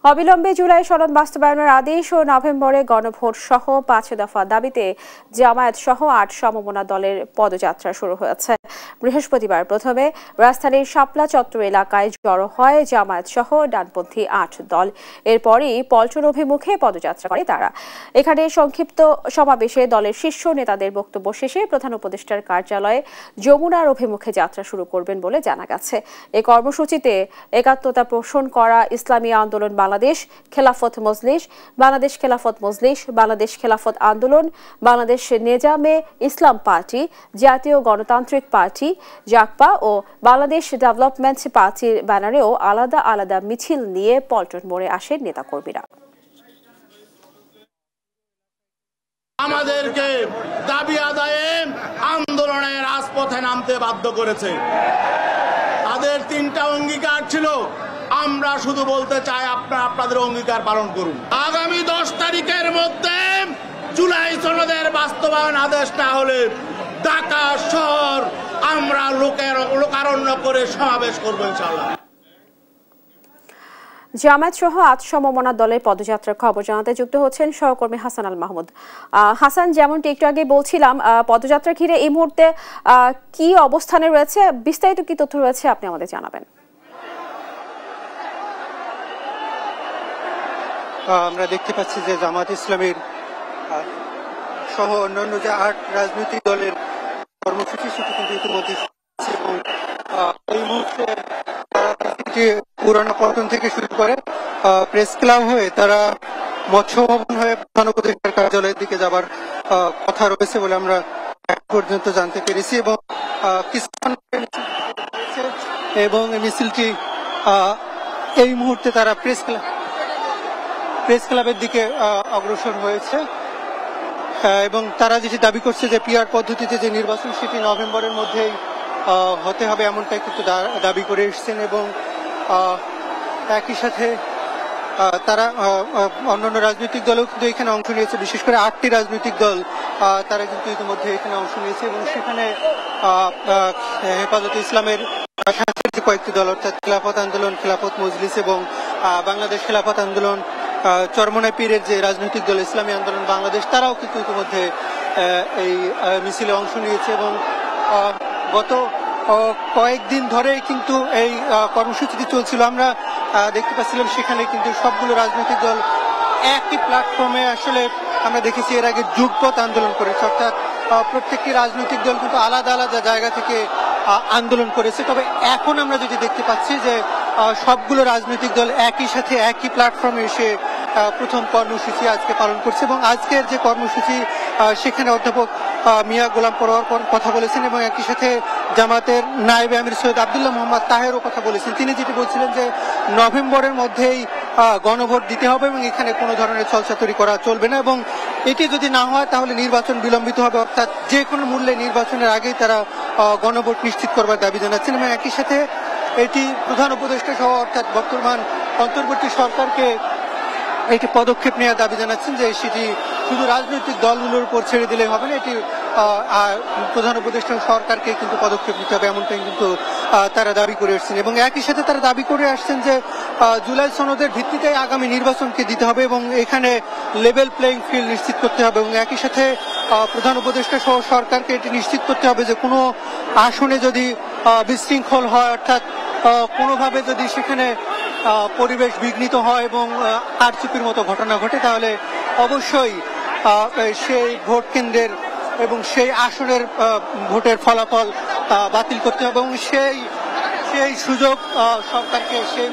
অবিলম্বে জুলাই সনদ বাস্তবায়নের আদেশ ও নভেম্বরে গণভোট সহ ৫ দফা দাবিতে জামায়াত সহ ৮ সমমনা দলের পদযাত্রা শুরু হয়েছে। বৃহস্পতিবার প্রথমে রাজধানীর শাপলা চত্বর এলাকায় জড়ো হয় জামায়াত সহ ডানপন্থী ৮ দল। এরপরই পল্টন অভিমুখে পদযাত্রা করে তারা। এখানে সংক্ষিপ্ত সমাবেশে দলের শীর্ষ নেতাদের বক্তব্য শেষে প্রধান উপদেষ্টার কার্যালয়ে যমুনার অভিমুখে যাত্রা শুরু করবেন বলে জানা গেছে। এই কর্মসূচিতে একাত্মতা পোষণ করা ইসলামী আন্দোলন বাংলাদেশ, খেলাফত মজলিস, বাংলাদেশ খেলাফত মজলিস, বাংলাদেশ খেলাফত আন্দোলন, বাংলাদেশ নেজামে ইসলাম পার্টি, জাতীয় গণতান্ত্রিক পার্টি জাকপা ও বাংলাদেশ ডেভেলপমেন্ট পার্টির ব্যানারেও আলাদা আলাদা মিছিল নিয়ে পল্টন মোড়ে আসেন নেতাকর্মীরা। আমাদেরকে দাবি আদায়ে আন্দোলনের রাজপথে নামতে বাধ্য করেছে। তাদের ৩টা অঙ্গীকার ছিল, আমরা শুধু বলতে চাই আপনারা আপনাদের অঙ্গীকার পালন করুন। আগামী 10 তারিখের মধ্যে জুলাই সনদের বাস্তবায়ন আদেশ না হলে ঢাকা শহর আমরা লোকারণ্য করে সমাবেশ করবো ইনশাআল্লাহ। জামায়াত সহ ৮ সমমনা দলের পদযাত্রার খবর জানাতে যুক্ত হচ্ছেন সহকর্মী হাসান আল মাহমুদ। হাসান, যেমনটি একটু আগে বলছিলাম, পদযাত্রা ঘিরে এই মুহূর্তে কি অবস্থানে রয়েছে, বিস্তারিত কি তথ্য রয়েছে আপনি আমাদের জানাবেন। আমরা দেখতে পাচ্ছি যে জামাত ইসলামের সহ অন্যান্য যে ৮ রাজনৈতিক দলের কর্মসূচি সেটি কিন্তু ইতিমধ্যে এবং এই মুহূর্তে পুরানো পল্টন থেকে শুরু করে প্রেস ক্লাব হয়ে তারা মৎস্য ভবন হয়ে প্রধান উপদেষ্টার কার্যালয়ের দিকে যাবার কথা রয়েছে বলে আমরা এখন পর্যন্ত জানতে পেরেছি এবং এবং মিছিলটি এই মুহূর্তে তারা প্রেস ক্লাবের দিকে অগ্রসর হয়েছে এবং তারা যেটি দাবি করছে যে পিআর পদ্ধতিতে যে নির্বাচন সেটি নভেম্বরের মধ্যেই হতে হবে এমনটাই কিন্তু দাবি করে এসছেন এবং একই সাথে তারা অন্যান্য রাজনৈতিক দলও কিন্তু এখানে অংশ নিয়েছে। বিশেষ করে 8টি রাজনৈতিক দল তারা কিন্তু ইতিমধ্যে এখানে অংশ নিয়েছে এবং সেখানে হেফাজতে ইসলামের কয়েকটি দল অর্থাৎ খেলাফত আন্দোলন, খেলাফত মজলিস এবং বাংলাদেশ খেলাফত আন্দোলন, চরমনাই পীরের যে রাজনৈতিক দল ইসলামী আন্দোলন বাংলাদেশ, তারাও কিন্তু ইতিমধ্যে এই মিছিলে অংশ নিয়েছে এবং গত কয়েকদিন ধরে কিন্তু এই কর্মসূচিটি চলছিল। আমরা দেখতে পাচ্ছিলাম সেখানে কিন্তু সবগুলো রাজনৈতিক দল একই প্ল্যাটফর্মে আসলে আমরা দেখেছি এর আগে যুগপৎ আন্দোলন করেছে, অর্থাৎ প্রত্যেকটি রাজনৈতিক দল কিন্তু আলাদা আলাদা জায়গা থেকে আন্দোলন করেছে। তবে এখন আমরা যেটি দেখতে পাচ্ছি যে সবগুলো রাজনৈতিক দল একই সাথে একই প্ল্যাটফর্মে এসে প্রথম কর্মসূচি আজকে পালন করছে এবং আজকের যে কর্মসূচি সেখানে অধ্যাপক মিয়া গোলাম পরোয়ার কথা বলেছেন এবং একই সাথে জামাতের নায়েবে আমির সৈয়দ আব্দুল্লাহ মোহাম্মদ তাহেরও কথা বলেছেন। তিনি যেটি বলছিলেন যে নভেম্বরের মধ্যেই গণভোট দিতে হবে এবং এখানে কোনো ধরনের ছলচাতুরি করা চলবে না এবং এটি যদি না হয় তাহলে নির্বাচন বিলম্বিত হবে, অর্থাৎ যে কোনো মূল্যে নির্বাচনের আগেই তারা গণভোট নিশ্চিত করবার দাবি জানাচ্ছেন এবং একই সাথে এটি প্রধান উপদেষ্টা সহ অর্থাৎ বর্তমান অন্তর্বর্তী সরকারকে একটি পদক্ষেপ নেওয়ার দাবি জানাচ্ছেন যে সেটি শুধু রাজনৈতিক দলগুলোর উপর ছেড়ে দিলে হবে না, এটি প্রধান উপদেষ্টা সরকারকে কিন্তু পদক্ষেপ নিতে হবে এমনটাই কিন্তু তারা দাবি করে আসছেন এবং একই সাথে তারা দাবি করে আসছেন যে জুলাই সনদের ভিত্তিতে আগামী নির্বাচনকে দিতে হবে এবং এখানে লেভেল প্লেইং ফিল্ড নিশ্চিত করতে হবে এবং একই সাথে প্রধান উপদেষ্টা সহ সরকারকে এটি নিশ্চিত করতে হবে যে কোনো আসনে যদি বিশৃঙ্খল হয়, অর্থাৎ কোনোভাবে যদি সেখানে পরিবেশ বিঘ্নিত হয় এবং কারচুপির মতো ঘটনা ঘটে তাহলে অবশ্যই সেই ভোট কেন্দ্রের এবং সেই আসনের ভোটের ফলাফল বাতিল করতে হবে এবং সেই সুযোগ সরকারকে, সেই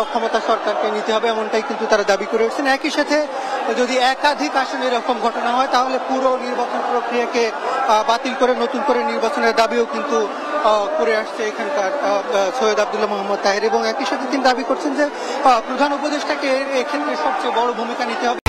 ক্ষমতা সরকারকে নিতে হবে এমনটাই কিন্তু তারা দাবি করে এসেছেন। একই সাথে যদি একাধিক আসনে এরকম ঘটনা হয় তাহলে পুরো নির্বাচন প্রক্রিয়াকে বাতিল করে নতুন করে নির্বাচনের দাবিও কিন্তু করে আসছে এখানকার সৈয়দ আব্দুল্লাহ মোহাম্মদ তাহের এবং একই সাথে তিনি দাবি করছেন যে প্রধান উপদেষ্টাকে এক্ষেত্রে সবচেয়ে বড় ভূমিকা নিতে হবে।